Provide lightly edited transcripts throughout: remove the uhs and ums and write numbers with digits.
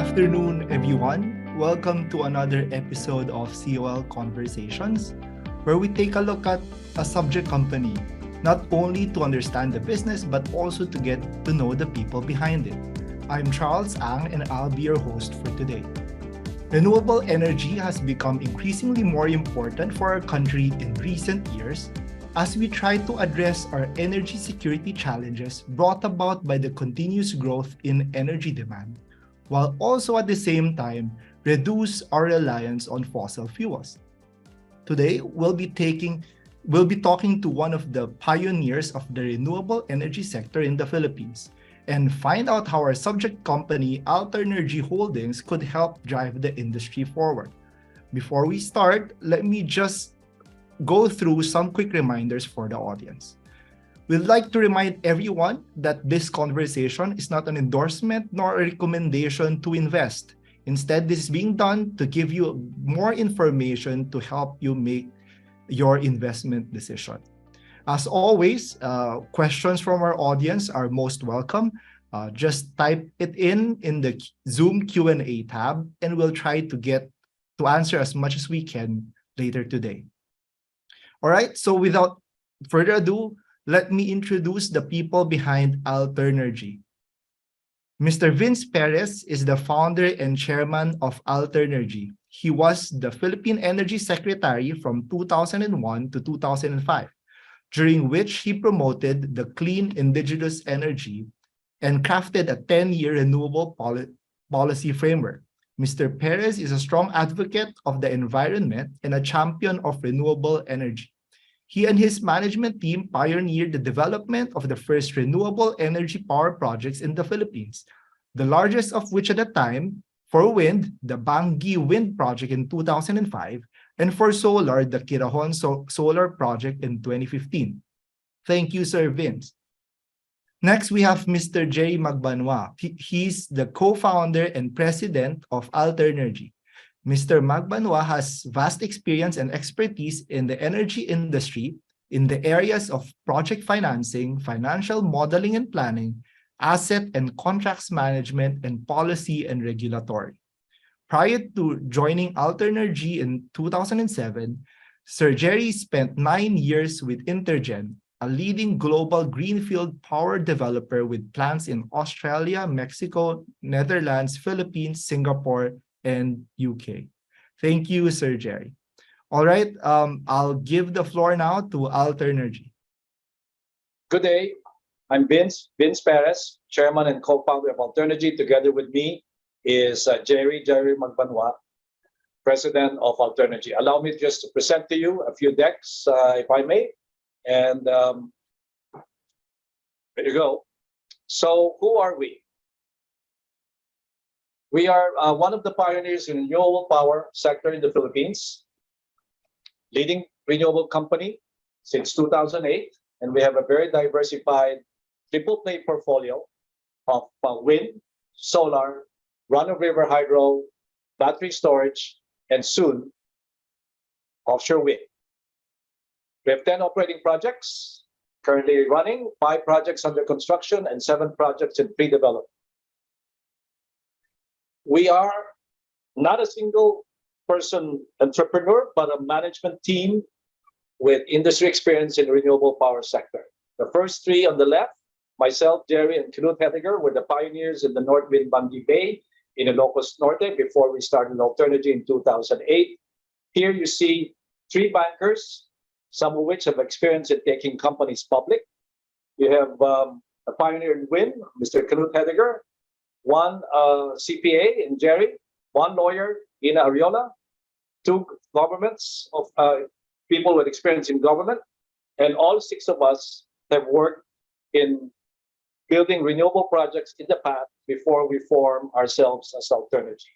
afternoon, everyone. Welcome to another episode of COL Conversations, where we take a look at a subject company, not only to understand the business, but also to get to know the people behind it. I'm Charles Ang, and I'll be your host for today. Renewable energy has become increasingly more important for our country in recent years as we try to address our energy security challenges brought about by the continuous growth in energy demand, while also at the same time reduce our reliance on fossil fuels. Today, we'll be talking to one of the pioneers of the renewable energy sector in the Philippines and find out how our subject company Alternergy Holdings could help drive the industry forward. Before we start, let me just go through some quick reminders for the audience. We'd like to remind everyone that this conversation is not an endorsement nor a recommendation to invest. Instead, this is being done to give you more information to help you make your investment decision. As always, questions from our audience are most welcome. Just type it in the Zoom Q&A tab, and we'll try to answer as much as we can later today. All right, so without further ado, let me introduce the people behind Alternergy. Mr. Vince Perez is the founder and chairman of Alternergy. He was the Philippine Energy Secretary from 2001 to 2005, during which he promoted the clean indigenous energy and crafted a 10-year renewable policy framework. Mr. Perez is a strong advocate of the environment and a champion of renewable energy. He and his management team pioneered the development of the first renewable energy power projects in the Philippines, the largest of which at the time, for wind, the Bangi Wind Project in 2005, and for solar, the Kirahon Solar Project in 2015. Thank you, Sir Vince. Next, we have Mr. Gerry Magbanua. He's the co-founder and president of Alternergy. Mr. Magbanua has vast experience and expertise in the energy industry in the areas of project financing, financial modeling and planning, asset and contracts management, and policy and regulatory. Prior to joining Alternergy in 2007, Sir Gerry spent 9 years with Intergen, a leading global greenfield power developer with plants in Australia, Mexico, Netherlands, Philippines, Singapore, and UK. Thank you, Sir Gerry. All right, I'll give the floor now to Alternergy. Good day. I'm Vince Perez, chairman and co-founder of Alternergy. Together with me is Gerry Magbanua, president of Alternergy. Allow me just to present to you a few decks, if I may. And there you go. So who are we? We are one of the pioneers in the renewable power sector in the Philippines, leading renewable company since 2008, and we have a very diversified triple play portfolio of wind, solar, run-of-river hydro, battery storage, and soon offshore wind. We have 10 operating projects currently running, 5 projects under construction, and 7 projects in pre-development. We are not a single person entrepreneur, but a management team with industry experience in the renewable power sector. The first 3 on the left, myself, Gerry, and Knut Hediger, were the pioneers in the North Wind Bangi Bay in Ilocos Norte before we started Alternergy in 2008. Here you see 3 bankers, some of which have experience in taking companies public. You have a pioneer in wind, Mr. Knut Hediger, 1 CPA in Gerry, 1 lawyer, Ina Ariola, 2 governments of people with experience in government, and all 6 of us have worked in building renewable projects in the past before we form ourselves as Alternergy.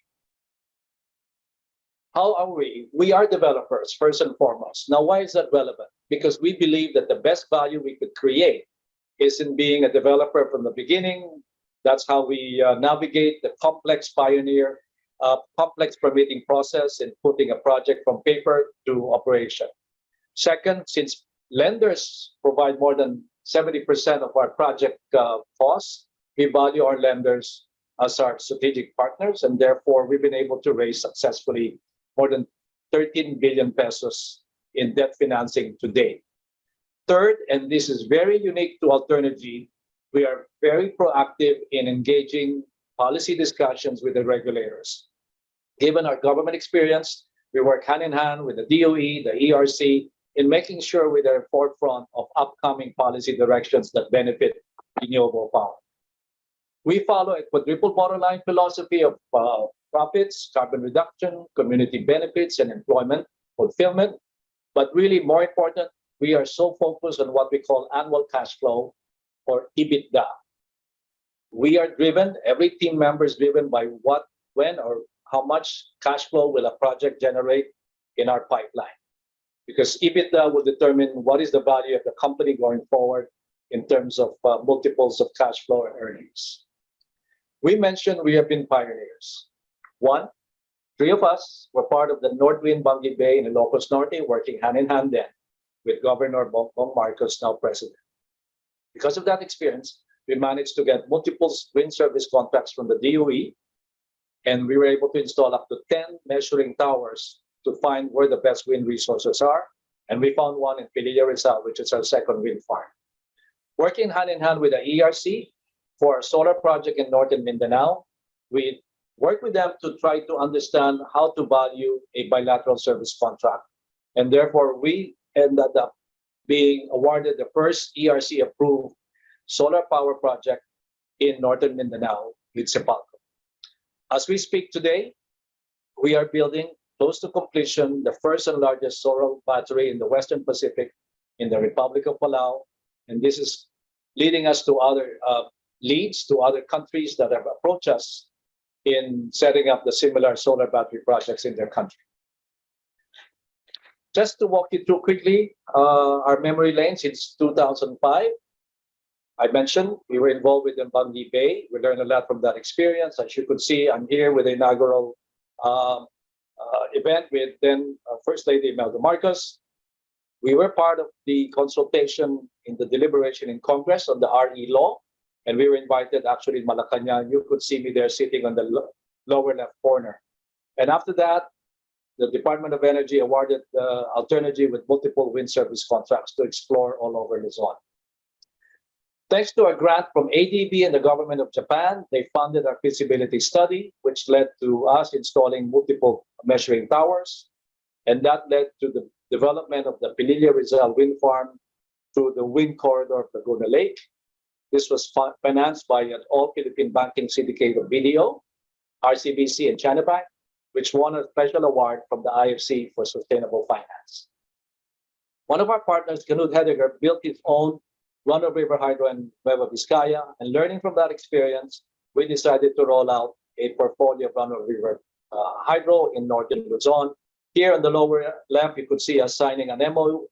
How are we? We are developers, first and foremost. Now, why is that relevant? Because we believe that the best value we could create is in being a developer from the beginning. That's how we navigate the complex permitting process in putting a project from paper to operation. Second, since lenders provide more than 70% of our project costs, we value our lenders as our strategic partners, and therefore we've been able to raise successfully more than 13 billion pesos in debt financing to date. Third, and this is very unique to Alternergy, we are very proactive in engaging policy discussions with the regulators. Given our government experience, we work hand in hand with the DOE, the ERC, in making sure we're at the forefront of upcoming policy directions that benefit renewable power. We follow a quadruple bottom line philosophy of profits, carbon reduction, community benefits, and employment fulfillment. But really more important, we are so focused on what we call annual cash flow, or EBITDA. We are driven, every team member is driven by what, when, or how much cash flow will a project generate in our pipeline. Because EBITDA will determine what is the value of the company going forward in terms of multiples of cash flow and earnings. We mentioned we have been pioneers. One, three of us were part of the Northwind Bangi Bay in Ilocos Norte, working hand in hand then with Governor Bongbong Marcos, now president. Because of that experience, we managed to get multiple wind service contracts from the DOE, and we were able to install up to 10 measuring towers to find where the best wind resources are. And we found one in Pililla Rizal, which is our second wind farm. Working hand in hand with the ERC for a solar project in Northern Mindanao, we worked with them to try to understand how to value a bilateral service contract. And therefore, we ended up being awarded the first ERC-approved solar power project in Northern Mindanao with CEPALCO. As we speak today, we are building close to completion the first and largest solar battery in the Western Pacific in the Republic of Palau. And this is leading us to other leads to other countries that have approached us in setting up the similar solar battery projects in their country. Just to walk you through quickly, our memory lane since 2005. I mentioned we were involved with the Bangi Bay. We learned a lot from that experience. As you could see, I'm here with the inaugural event with then First Lady Imelda Marcos. We were part of the consultation in the deliberation in Congress on the RE law, and we were invited actually in Malacanang. You could see me there sitting on the lower left corner. And after that, the Department of Energy awarded Alternergy with multiple wind service contracts to explore all over Luzon. Thanks to a grant from ADB and the government of Japan, they funded our feasibility study, which led to us installing multiple measuring towers. And that led to the development of the Pililla Rizal wind farm through the wind corridor of Laguna Lake. This was financed by an all-Philippine banking syndicate of BDO, RCBC, and China Bank, which won a special award from the IFC for sustainable finance. One of our partners, Knud Hedegaard, built his own run-of-river hydro in Nueva Vizcaya, and learning from that experience, we decided to roll out a portfolio of run-of-river hydro in northern Luzon. Here on the lower left, you could see us signing an MOU,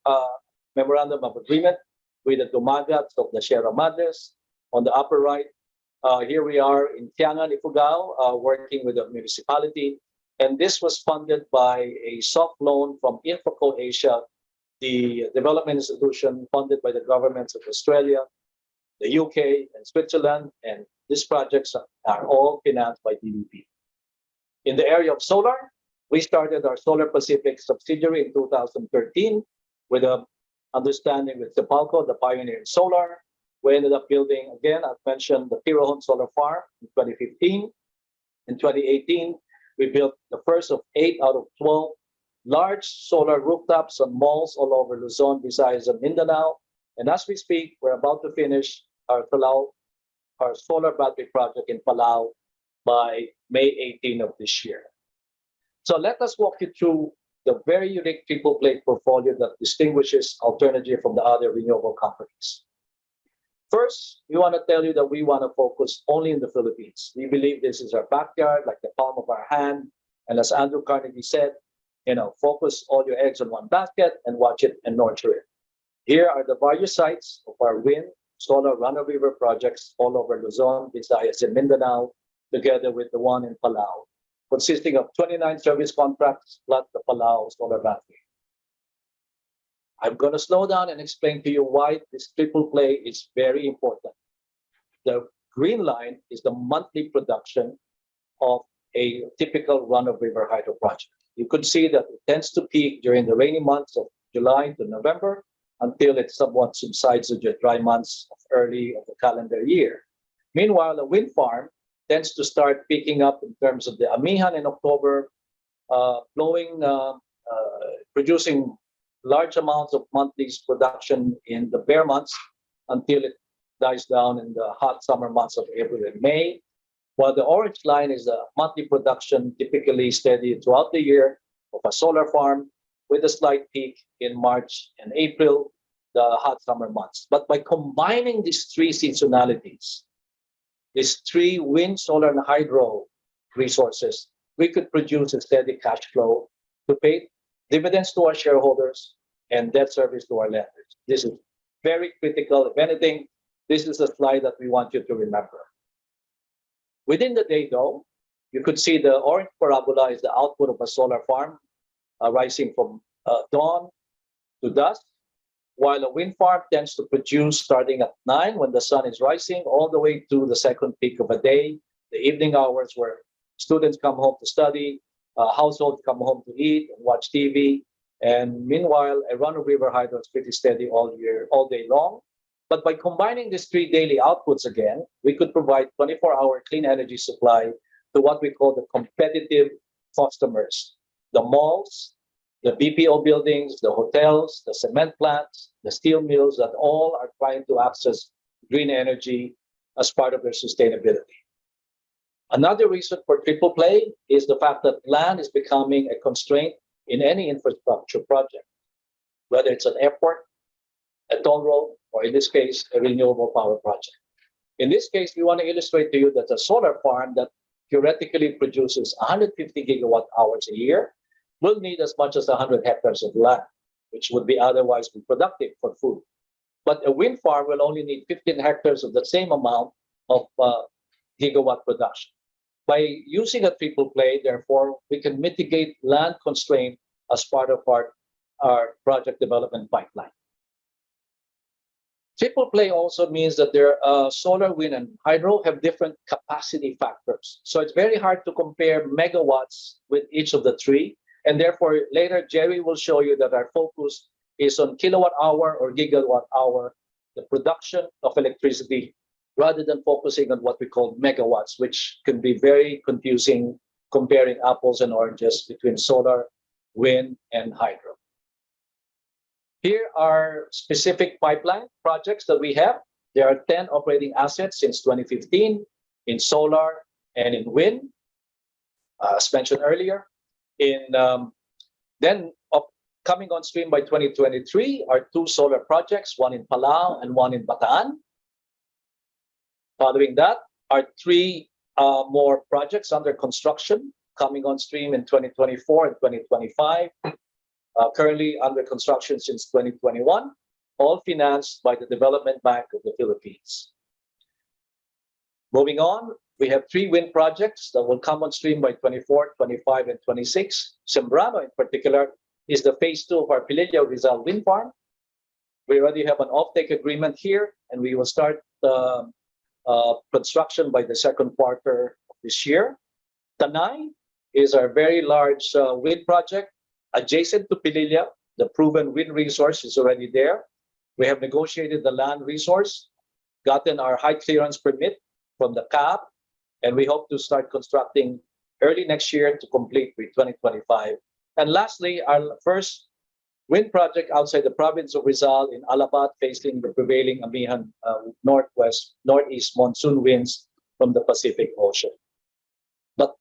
Memorandum of Agreement with the Dumagats of the Sierra Madres. On the upper right, here we are in Tiangan, Ifugao, working with the municipality. And this was funded by a soft loan from Infraco Asia, the development institution funded by the governments of Australia, the UK, and Switzerland. And these projects are all financed by DBP. In the area of solar, we started our Solar Pacific subsidiary in 2013 with an understanding with CEPALCO, the pioneer in solar. We ended up building, again, I've mentioned the Pirohon Solar Farm in 2015. In 2018, we built the first of 8 out of 12 large solar rooftops on malls all over Luzon, Visayas, and Mindanao. And as we speak, we're about to finish our solar battery project in Palau by May 18 of this year. So let us walk you through the very unique triple play portfolio that distinguishes Alternergy from the other renewable companies. First, we want to tell you that we want to focus only in the Philippines. We believe this is our backyard, like the palm of our hand. And as Andrew Carnegie said, focus all your eggs on one basket and watch it and nurture it. Here are the various sites of our wind, solar, run-of-river projects all over Luzon, Visayas, and Mindanao, together with the one in Palau, consisting of 29 service contracts plus the Palau solar battery. I'm going to slow down and explain to you why this triple play is very important. The green line is the monthly production of a typical run-of-river hydro project. You could see that it tends to peak during the rainy months of July to November until it somewhat subsides to the dry months of early of the calendar year. Meanwhile, a wind farm tends to start picking up in terms of the amihan in October, producing large amounts of monthly production in the bare months until it dies down in the hot summer months of April and May. While the orange line is the monthly production, typically steady throughout the year of a solar farm, with a slight peak in March and April, the hot summer months. But by combining these three seasonalities, these three wind, solar, and hydro resources, we could produce a steady cash flow to pay dividends to our shareholders and debt service to our lenders. This is very critical. If anything, this is a slide that we want you to remember. Within the day, though, you could see the orange parabola is the output of a solar farm rising from dawn to dusk, while a wind farm tends to produce starting at 9 when the sun is rising all the way to the second peak of a day, the evening hours where students come home to study, households come home to eat and watch TV. And meanwhile, a run-of-river hydro is pretty steady all year, all day long. But by combining these three daily outputs again, we could provide 24-hour clean energy supply to what we call the competitive customers, the malls, the BPO buildings, the hotels, the cement plants, the steel mills that all are trying to access green energy as part of their sustainability. Another reason for triple play is the fact that land is becoming a constraint in any infrastructure project, whether it's an airport, a toll road, or in this case, a renewable power project. In this case, we want to illustrate to you that a solar farm that theoretically produces 150 gigawatt hours a year will need as much as 100 hectares of land, which would be otherwise be productive for food. But a wind farm will only need 15 hectares of the same amount of gigawatt production. By using a triple play, therefore, we can mitigate land constraint as part of our project development pipeline. Triple play also means that their solar, wind, and hydro have different capacity factors. So it's very hard to compare megawatts with each of the three. And therefore, later, Gerry will show you that our focus is on kilowatt hour or gigawatt hour, the production of electricity, rather than focusing on what we call megawatts, which can be very confusing comparing apples and oranges between solar, wind, and hydro. Here are specific pipeline projects that we have. There are 10 operating assets since 2015 in solar and in wind, as mentioned earlier. Coming on stream by 2023 are 2 solar projects, one in Palau and one in Bataan. Following that are 3 more projects under construction coming on stream in 2024 and 2025. Currently under construction since 2021, all financed by the Development Bank of the Philippines. Moving on, we have 3 wind projects that will come on stream by 24, 25, and 26. Sembrano, in particular, is the phase 2 of our Pililla Rizal wind farm. We already have an offtake agreement here, and we will start construction by the second quarter of this year. Tanay is our very large wind project. Adjacent to Pililla, the proven wind resource is already there. We have negotiated the land resource, gotten our height clearance permit from the CAB, and we hope to start constructing early next year to complete with 2025. And lastly, our first wind project outside the province of Rizal in Alabat, facing the prevailing amihan northeast monsoon winds from the Pacific Ocean. But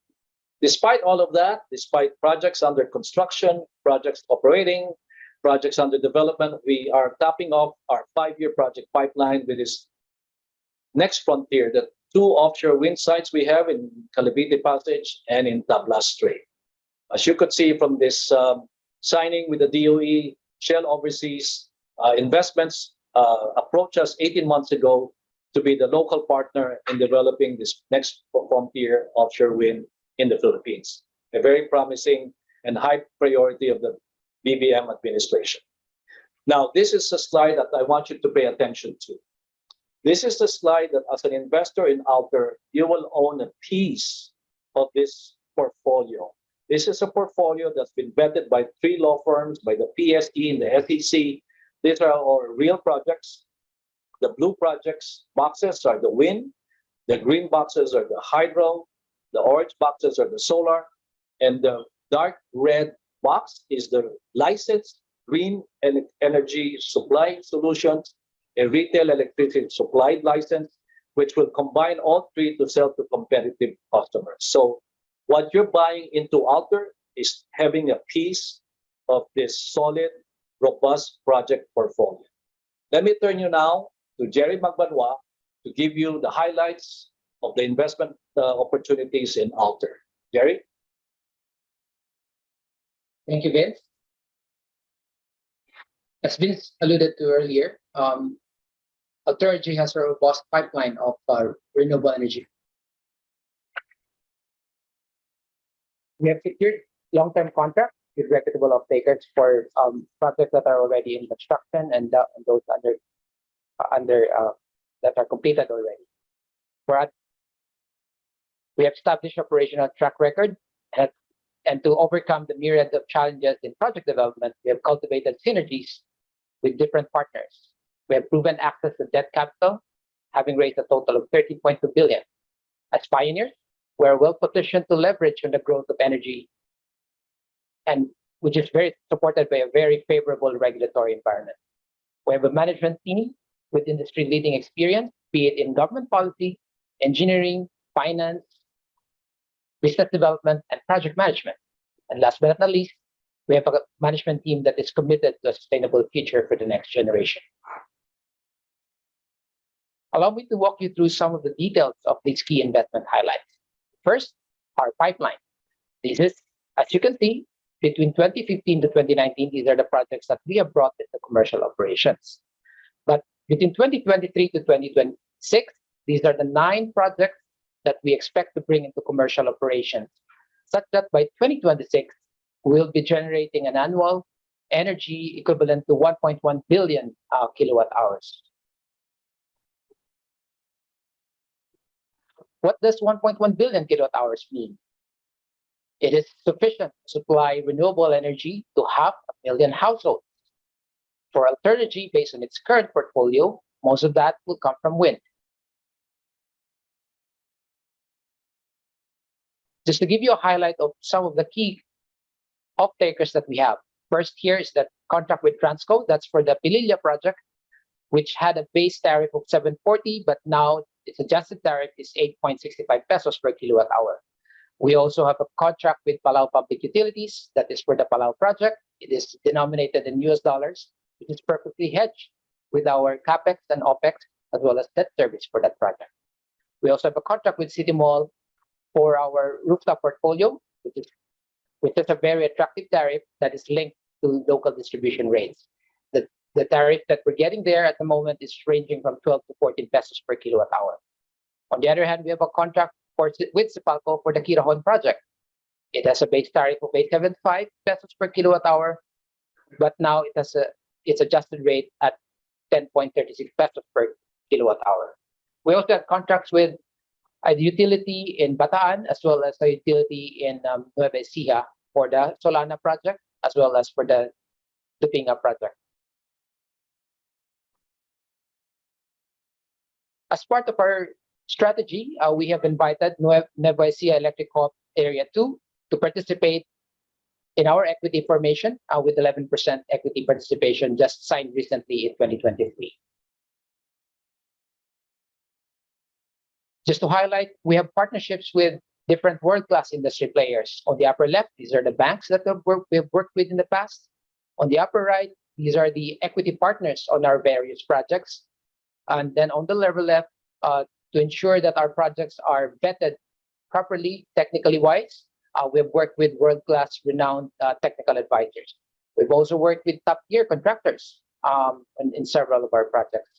despite all of that, despite projects under construction, projects operating, projects under development, we are topping off our 5-year project pipeline with this next frontier, the 2 offshore wind sites we have in Calibite Passage and in Tablas Strait. As you could see from this signing with the DOE, Shell Overseas Investments approached us 18 months ago to be the local partner in developing this next frontier offshore wind in the Philippines, a very promising and high priority of the BBM administration. Now, this is a slide that I want you to pay attention to. This is the slide that as an investor in Alter, you will own a piece of this portfolio. This is a portfolio that's been vetted by 3 law firms, by the PSG and the SEC. These are our real projects. The blue projects boxes are the wind, the green boxes are the hydro, the orange boxes are the solar, and the dark red box is the licensed green energy supply solutions, a retail electricity supply license, which will combine all 3 to sell to competitive customers. So what you're buying into Alter is having a piece of this solid, robust project portfolio. Let me turn you now to Gerry Magbanua to give you the highlights of the investment opportunities in Alter. Gerry? Thank you, Vince. As Vince alluded to earlier, Alternergy has a robust pipeline of renewable energy. We have secured long-term contracts with reputable off-takers for projects that are already in construction and those under that are completed already. We have established operational track record, and to overcome the myriad of challenges in project development, we have cultivated synergies with different partners. We have proven access to debt capital, having raised a total of 13.2 billion. As pioneers, we are well positioned to leverage on the growth of energy, and which is very supported by a very favorable regulatory environment. We have a management team with industry-leading experience, be it in government policy, engineering, finance, business development, and project management. And last but not least, we have a management team that is committed to a sustainable future for the next generation. Allow me to walk you through some of the details of these key investment highlights. First, our pipeline. This is, as you can see, between 2015 to 2019, these are the projects that we have brought into commercial operations. But between 2023 to 2026, these are the 9 projects that we expect to bring into commercial operations, such that by 2026, we'll be generating an annual energy equivalent to 1.1 billion kilowatt hours. What does 1.1 billion kilowatt hours mean? It is sufficient to supply renewable energy to 500,000 households. For Alternergy, based on its current portfolio, most of that will come from wind. Just to give you a highlight of some of the key off-takers that we have. First here is that contract with Transco. That's for the Pililla project, which had a base tariff of 740, but now its adjusted tariff is 8.65 pesos per kilowatt hour. We also have a contract with Palau Public Utilities. That is for the Palau project. It is denominated in US dollars, which is perfectly hedged with our CAPEX and OPEX, as well as debt service for that project. We also have a contract with City Mall for our rooftop portfolio, which is a very attractive tariff that is linked to local distribution rates. The tariff that we're getting there at the moment is ranging from 12 to 14 pesos per kilowatt hour. On the other hand, we have a contract with Sipalco for the Quirahon project. It has a base tariff of 875 pesos per kilowatt hour, but now it has its adjusted rate at 10.36 pesos per kilowatt hour. We also have contracts with a utility in Bataan, as well as a utility in Nueva Ecija for the Solana project, as well as for the Tupinga project. As part of our strategy, we have invited Nueva Ecija Electric Co-op Area 2 to participate in our equity formation with 11% equity participation just signed recently in 2023. Just to highlight, we have partnerships with different world-class industry players. On the upper left, these are the banks that we have worked with in the past. On the upper right, these are the equity partners on our various projects. And then on the lower left, to ensure that our projects are vetted properly, technically wise, we have worked with world-class renowned technical advisors. We've also worked with top-tier contractors in several of our projects.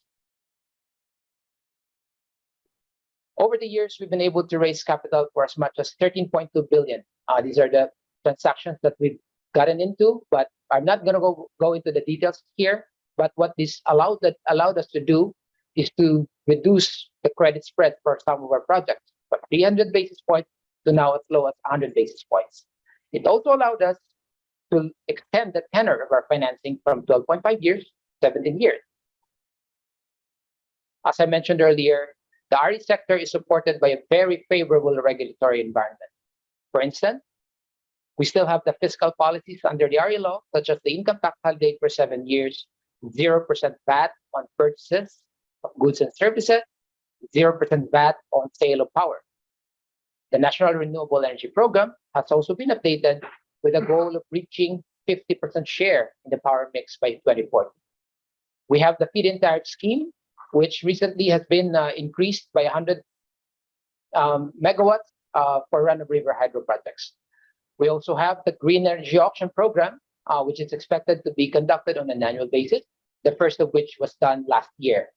Over the years, we've been able to raise capital for as much as 13.2 billion. These are the transactions that we've gotten into, but I'm not going to go into the details here. But what this allowed us to do is to reduce the credit spread for some of our projects from 300 basis points to now as low as 100 basis points. It also allowed us to extend the tenor of our financing from 12.5 years to 17 years. As I mentioned earlier, the RE sector is supported by a very favorable regulatory environment. For instance, we still have the fiscal policies under the RE law, such as the income tax holiday for 7 years, 0% VAT on purchases of goods and services, 0% VAT on sale of power. The National Renewable Energy Program has also been updated with a goal of reaching 50% share in the power mix by 2040. We have the feed-in tariff scheme, which recently has been increased by 100 megawatts for run-of-river hydro projects. We also have the Green Energy Auction Program, which is expected to be conducted on an annual basis, the first of which was done last year.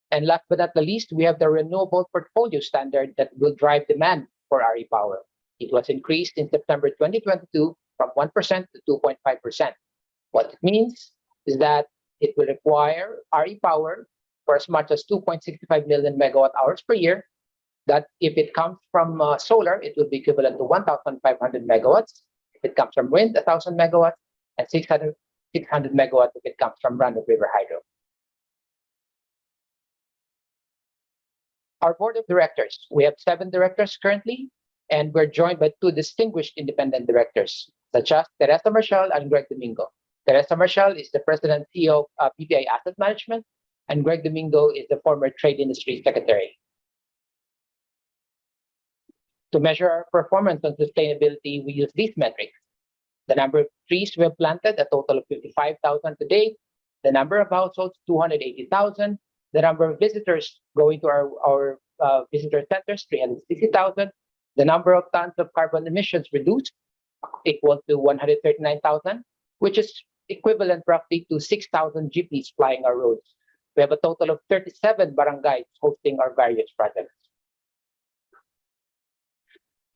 And last but not the least, we have the Renewable Portfolio Standard that will drive demand for RE power. It was increased in September 2022 from 1% to 2.5%. What it means is that it will require RE power for as much as 2.65 million megawatt hours per year. That if it comes from solar, it will be equivalent to 1,500 megawatts. If it comes from wind, 1,000 megawatts, and 600 megawatts if it comes from run-of-river hydro. Our board of directors, we have 7 directors currently, and we're joined by 2 distinguished independent directors, such as Teresa Marshall and Greg Domingo. Teresa Marshall is the president and CEO of PPI Asset Management, and Greg Domingo is the former Trade Industry Secretary. To measure our performance on sustainability, we use these metrics. The number of trees we have planted, a total of 55,000 to date. The number of households, 280,000. The number of visitors going to our visitor centers, 360,000. The number of tons of carbon emissions reduced, equal to 139,000, which is equivalent roughly to 6,000 jeepneys flying our roads. We have a total of 37 barangays hosting our various projects.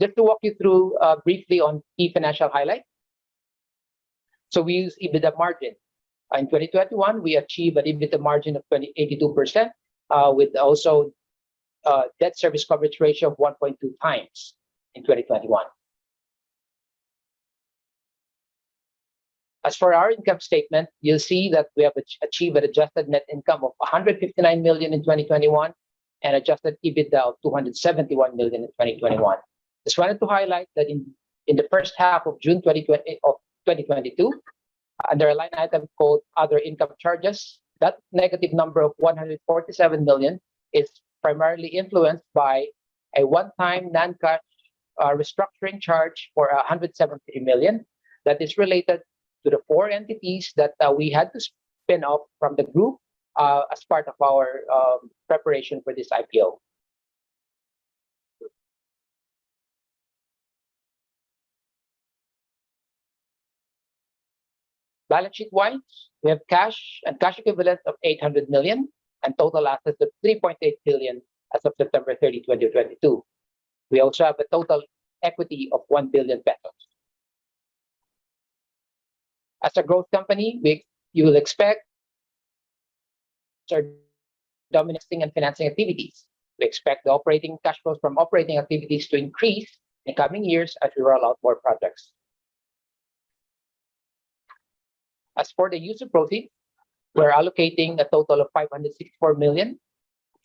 Just to walk you through briefly on key financial highlights. So we use EBITDA margin. In 2021, we achieved an EBITDA margin of 82%, with also debt service coverage ratio of 1.2 times in 2021. As for our income statement, you'll see that we have achieved an adjusted net income of 159 million in 2021 and adjusted EBITDA of 271 million in 2021. Just wanted to highlight that in the first half of June 2022, under a line item called Other Income Charges, that negative number of 147 million is primarily influenced by a one-time non-cash restructuring charge for 173 million that is related to the 4 entities that we had to spin off from the group as part of our preparation for this IPO. Balance sheet wise, we have cash and cash equivalents of 800 million and total assets of 3.8 billion as of September 30, 2022. We also have a total equity of 1 billion pesos. As a growth company, you will expect our dominating and financing activities. We expect the operating cash flows from operating activities to increase in coming years as we roll out more projects. As for the use of proceeds, we're allocating a total of 564 million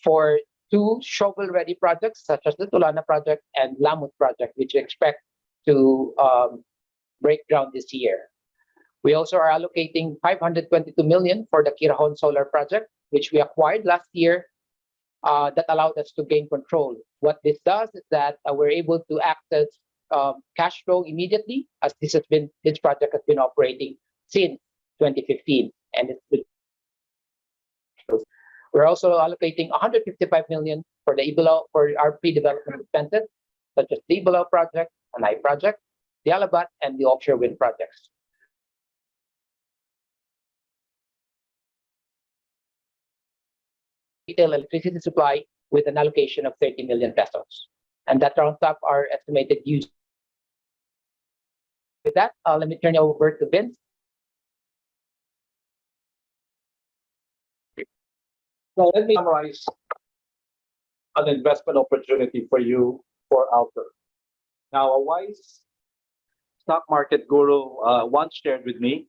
for 2 shovel-ready projects, such as the Tulana project and Lamut project, which we expect to break ground this year. We also are allocating 522 million for the Quirahon Solar project, which we acquired last year, that allowed us to gain control. What this does is that we're able to access cash flow immediately, as this project has been operating since 2015, and we're also allocating 155 million for our pre-development expenses, such as the Ibulao project, Anay project, the Alabat, and the offshore wind projects. Retail electricity supply with an allocation of 30 million pesos, and that rounds up our estimated use. With that, let me turn it over to Vince. So let me summarize an investment opportunity for you for Alter. Now, a wise stock market guru once shared with me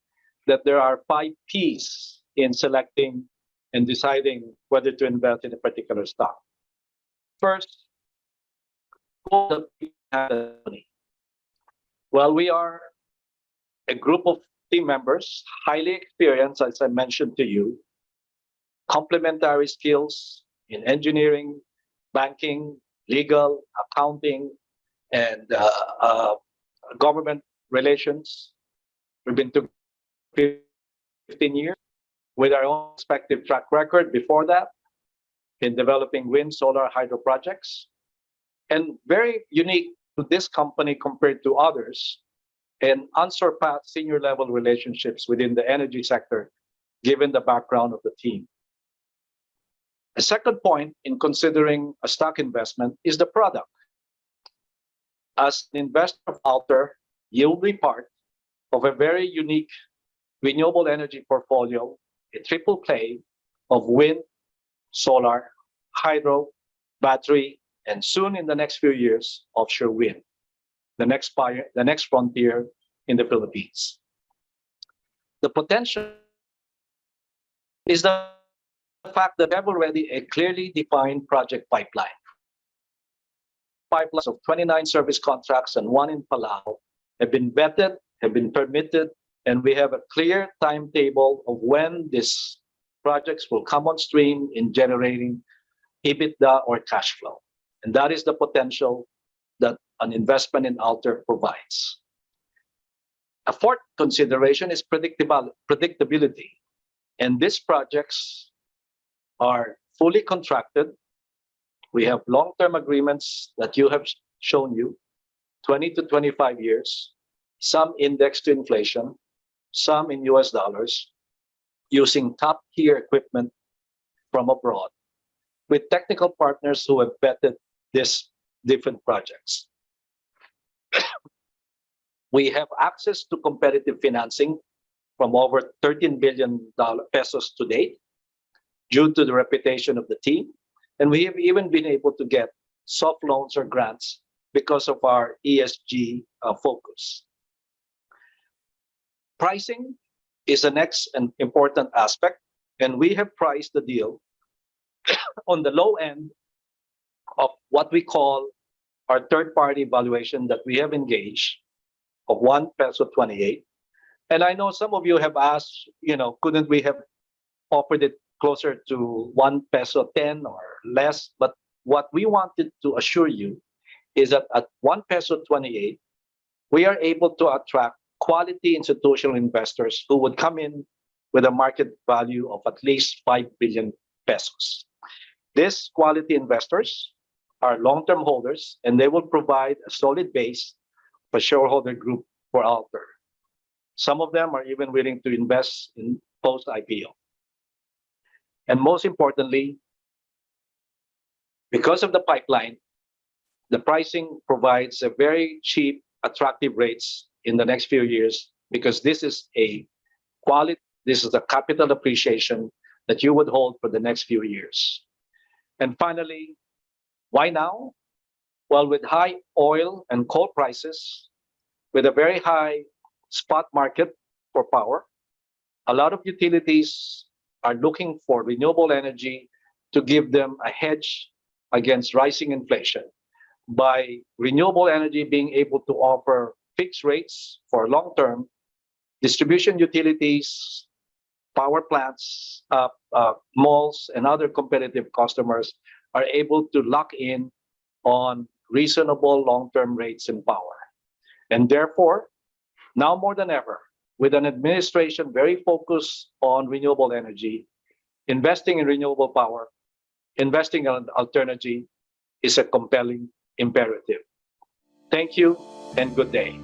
that there are 5 P's in selecting and deciding whether to invest in a particular stock. First, who the people have the money? Well, we are a group of team members, highly experienced, as I mentioned to you, complementary skills in engineering, banking, legal, accounting, and government relations. We've been together 15 years with our own respective track record before that in developing wind, solar, hydro projects. And very unique to this company compared to others, and unsurpassed senior level relationships within the energy sector, given the background of the team. A second point in considering a stock investment is the product. As an investor of Alter, you'll be part of a very unique renewable energy portfolio, a triple play of wind, solar, hydro, battery, and soon in the next few years, offshore wind, the next frontier in the Philippines. The potential is the fact that we have already a clearly defined project pipeline. Pipelines of 29 service contracts and 1 in Palau have been vetted, have been permitted, and we have a clear timetable of when these projects will come on stream in generating EBITDA or cash flow. And that is the potential that an investment in Alter provides. A fourth consideration is predictability. And these projects are fully contracted. We have long-term agreements that you have shown you, 20 to 25 years, some indexed to inflation, some in US dollars, using top-tier equipment from abroad, with technical partners who have vetted these different projects. We have access to competitive financing from over 13 billion pesos to date, due to the reputation of the team. And we have even been able to get soft loans or grants because of our ESG focus. Pricing is the next and important aspect, and we have priced the deal on the low end of what we call our third-party valuation that we have engaged of 1 peso 28. And I know some of you have asked, couldn't we have offered it closer to 1 peso 10 or less? But what we wanted to assure you is that at 1 peso 28, we are able to attract quality institutional investors who would come in with a market value of at least 5 billion pesos. These quality investors are long-term holders, and they will provide a solid base for shareholder group for Alter. Some of them are even willing to invest in post-IPO. And most importantly, because of the pipeline, the pricing provides a very cheap, attractive rates in the next few years, because this is a capital appreciation that you would hold for the next few years. And finally, why now? Well, with high oil and coal prices, with a very high spot market for power, a lot of utilities are looking for renewable energy to give them a hedge against rising inflation. By renewable energy being able to offer fixed rates for long term, distribution utilities, power plants, malls, and other competitive customers are able to lock in on reasonable long-term rates in power. And therefore, now more than ever, with an administration very focused on renewable energy, investing in renewable power, investing in Alternergy is a compelling imperative. Thank you and good day.